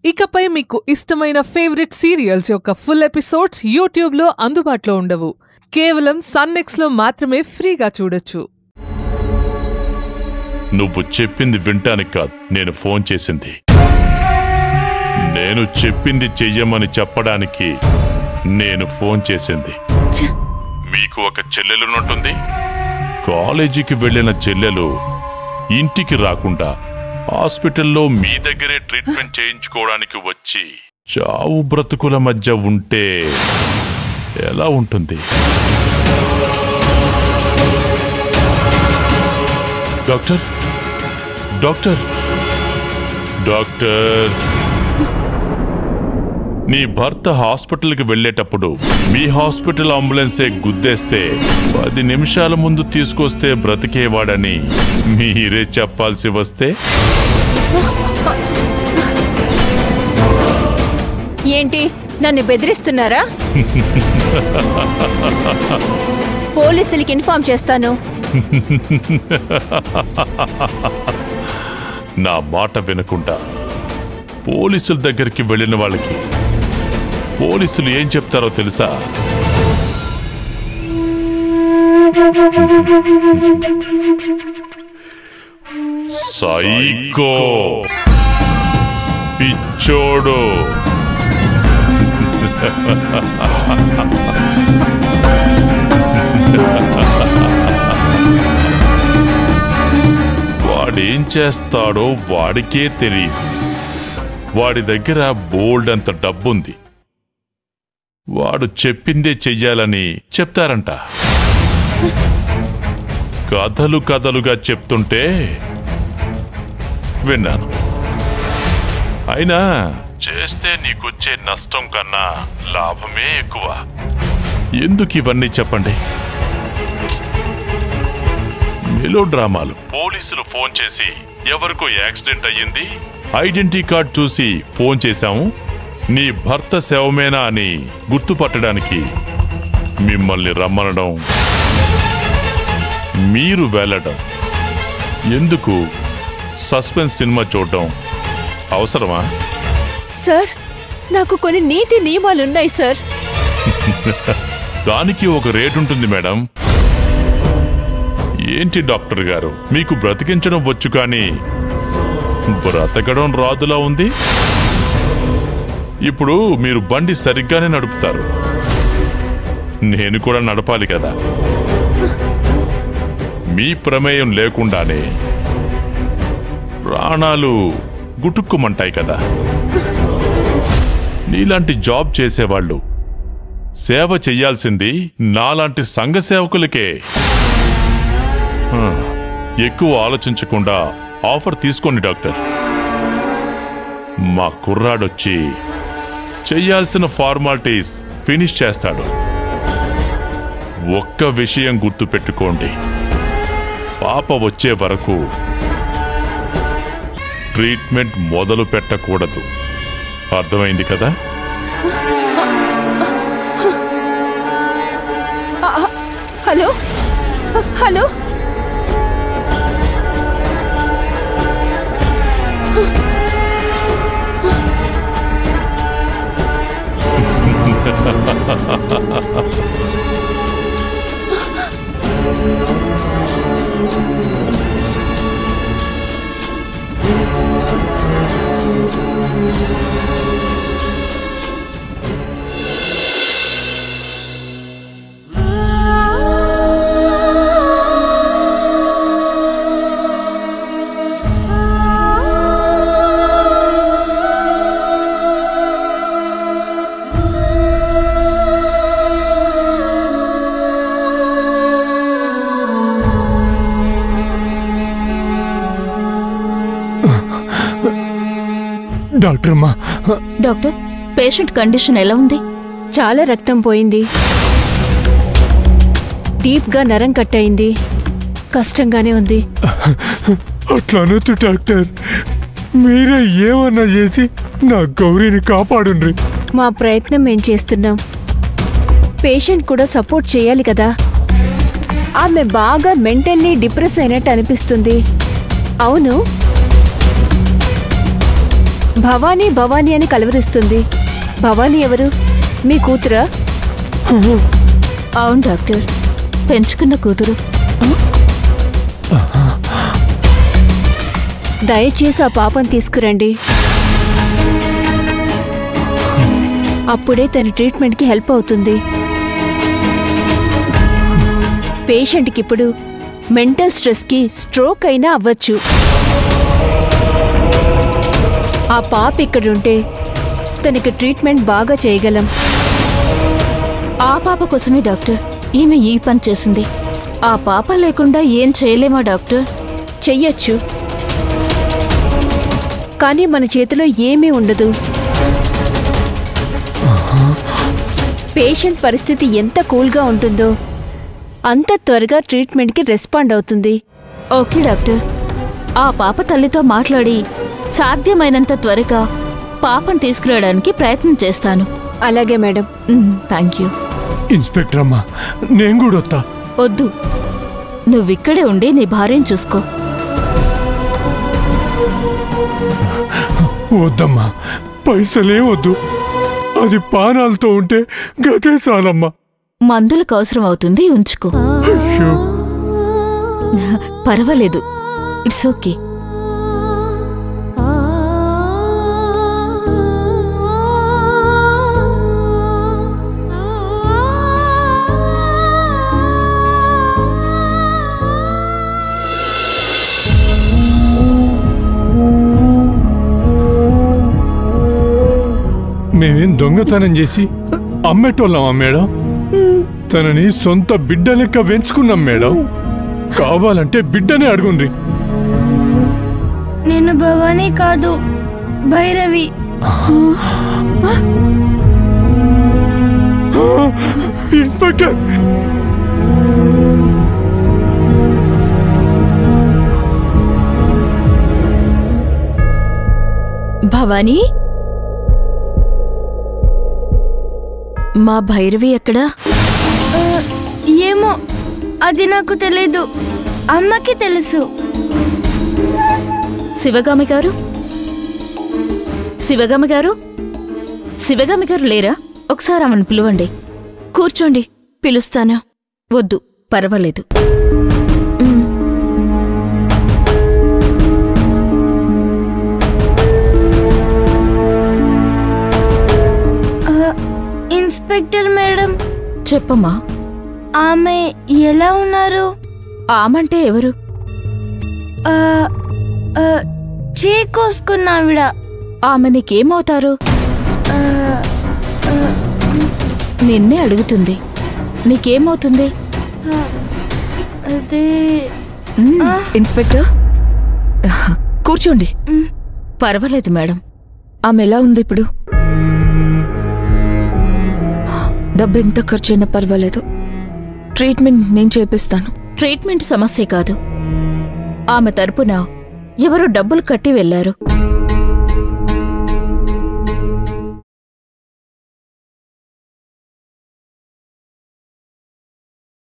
ఇకపై మీకు ఇష్టమైన ఫేవరెట్ సీరియల్స్ యొక్క ఫుల్ ఎపిసోడ్స్ యూట్యూబ్లో అందుబాటులో ఉండవు. కేవలం సన్నెక్స్లో మాత్రమే ఫ్రీగా చూడొచ్చు. నువ్వు చెప్పింది వింటానికి కాదు నేను ఫోన్ చేసింది. నేను చెప్పింది చెయ్యమని చెప్పడానికి నేను ఫోన్ చేసింది. మీకు ఒక చెల్లెలున్నట్టుంది. కాలేజీకి వెళ్ళిన చెల్లెలు ఇంటికి రాకుండా హాస్పిటల్లో మీ దగ్గరే ట్రీట్మెంట్ చేయించుకోవడానికి వచ్చి చావు బ్రతుకుల మధ్య ఉంటే ఎలా ఉంటుంది? డాక్టర్ డాక్టర్ డాక్టర్ నీ భర్త హాస్పిటల్కి వెళ్ళేటప్పుడు మీ హాస్పిటల్ అంబులెన్సే గుద్దేస్తే 10 నిమిషాల ముందు తీసుకొస్తే బ్రతికేవాడని మీరే చెప్పాల్సి వస్తే ఏంటి నన్ను బెదిరిస్తున్నారా? పోలీసులకి ఇన్ఫార్మ్ చేస్తాను. నా మాట వినకుండా పోలీసుల దగ్గరికి వెళ్ళిన వాళ్ళకి పోలీసులు ఏం చెప్తారో తెలుసా? సైకో, పిచ్చోడు. వాడేం చేస్తాడో వాడికే తెలియదు. వాడి దగ్గర బోల్డ్ అంత డబ్బుంది. వాడు చెప్పిందే చెయ్యాలని చెప్తారంట. కథలు కథలుగా చెప్తుంటే విన్నాను. అయినా చేస్తే నీకొచ్చే నష్టం కన్నా లాభమే ఎక్కువ. ఎందుకు ఇవన్నీ చెప్పండి? మెలో డ్రామాలు. పోలీసులు ఫోన్ చేసి ఎవరికో యాక్సిడెంట్ అయ్యింది, ఐడెంటిటీ కార్డ్ చూసి ఫోన్ చేశాము, నీ భర్త శవమేనా అని గుర్తుపట్టడానికి మిమ్మల్ని రమ్మనడం, మీరు వెళ్ళడం. ఎందుకు? సస్పెన్స్ సినిమా చూడడం అవసరమా? సార్, నాకు కొన్ని నీతి నియమాలున్నాయి సార్. దానికి ఒక రేటు ఉంటుంది మేడం. ఏంటి డాక్టర్ గారు, మీకు బ్రతికించడం వచ్చు కానీ బ్రతకడం రాదులా ఉంది. ఇప్పుడు మీరు బండి సరిగ్గానే నడుపుతారు, నేను కూడా నడపాలి కదా. మీ ప్రమేయం లేకుండానే ప్రాణాలు గుటుక్కుమంటాయి కదా. నీలాంటి జాబ్ చేసేవాళ్ళు సేవ చెయ్యాల్సింది నాలాంటి సంఘ సేవకులకే. ఎక్కువ ఆలోచించకుండా ఆఫర్ తీసుకోండి డాక్టర్. మా కుర్రాడొచ్చి చెయ్యాల్సిన ఫార్మాలిటీస్ ఫినిష్ చేస్తాడు. ఒక్క విషయం గుర్తుపెట్టుకోండి, పాప వచ్చే వరకు ట్రీట్మెంట్ మొదలు పెట్టకూడదు. అర్థమైంది కదా? Hello hello, doctor, patient condition ఎలా ఉంది? చాలా రక్తం పోయింది, డీప్ గా నరం కట్ అయింది, కష్టంగానే ఉంది. అట్లనొద్దు డాక్టర్, మీరే ఏమన్నా చేసి నా గౌరీని కాపాడుండ్రి. మా ప్రయత్నం మేం చేస్తున్నాం. పేషెంట్ కూడా సపోర్ట్ చేయాలి కదా. ఆమె బాగా మెంటల్లీ డిప్రెస్ అయినట్టు అనిపిస్తుంది. అవును, భవానీ భవానీ అని కలవరిస్తుంది. భవానీ ఎవరు? మీ కూతురా? అవును డాక్టర్, పెంచుకున్న కూతురు. దయచేసి ఆ పాపను తీసుకురండి. అప్పుడే తన ట్రీట్మెంట్కి హెల్ప్ అవుతుంది. పేషెంట్కి ఇప్పుడు మెంటల్ స్ట్రెస్కి స్ట్రోక్ అయినా అవ్వచ్చు. ఆ పాప ఇక్కడుంటే తనకి ట్రీట్మెంట్ బాగా చేయగలం. ఆ పాప కోసమే డాక్టర్ ఈమె ఈ పని చేసింది. ఆ పాప లేకుండా ఏం చేయలేమా డాక్టర్? చెయ్యొచ్చు, కానీ మన చేతిలో ఏమీ ఉండదు. పేషెంట్ పరిస్థితి ఎంత కూల్గా ఉంటుందో అంత త్వరగా ట్రీట్మెంట్కి రెస్పాండ్ అవుతుంది. ఓకే డాక్టర్, ఆ పాప తల్లితో మాట్లాడి సాధ్యమైనంత త్వరగా పాపను తీసుకురావడానికి ప్రయత్నం చేస్తాను. అలాగే మేడం. Thank you. ఇన్స్పెక్టర్ అమ్మా, నేను కూడా వస్తా. వద్దు, నువ్విక్కడే ఉండి నీ భార్యను చూసుకో. వద్దమ్మా, పైసలే వద్దు. అది పానాలతో ఉంటే గతే చాలమ్మా. మందులకు అవసరం అవుతుంది, ఉంచుకో. అయ్యో, పర్వాలేదు, ఇట్స్ ఓకే. మేమేం దొంగతనం చేసి అమ్మేటోళ్ళమా మేడం? తనని సొంత బిడ్డ లెక్క పెంచుకున్నాం మేడం. కావాలంటే బిడ్డనే అడుగుండ్రి. నేను భవానీ కాదు, భైరవి. ఇన్స్పెక్టర్, భవానీ, మా భైరవి ఎక్కడా? ఏమో, అది నాకు తెలీదు, అమ్మకి తెలుసు. శివగామి గారు, శివగామి గారు, శివగామి గారు లేరా? ఒకసారి ఆమెను పిలవండి. కూర్చోండి, పిలుస్తాను. వద్దు, పర్వాలేదు. ఇన్స్పెక్టర్ మేడం, చెప్పమ్మా. ఆమె ఎలా ఉన్నారు? ఆమంటే ఎవరు? చేకోసుకున్న ఆవిడ. ఆమె నీకేమవుతారు? నిన్నే అడుగుతుంది, నీకేమవుతుంది? అదే ఇన్స్పెక్టర్, కూర్చోండి. పర్వాలేదు మేడం. ఆమె ఎలా ఉంది ఇప్పుడు? డబ్బు ఎంత ఖర్చైనా పర్వాలేదు, ట్రీట్మెంట్ నేను చేపిస్తాను. ట్రీట్మెంట్ సమస్య కాదు, ఆమె తరపున ఎవరో డబ్బులు కట్టి వెళ్లారు.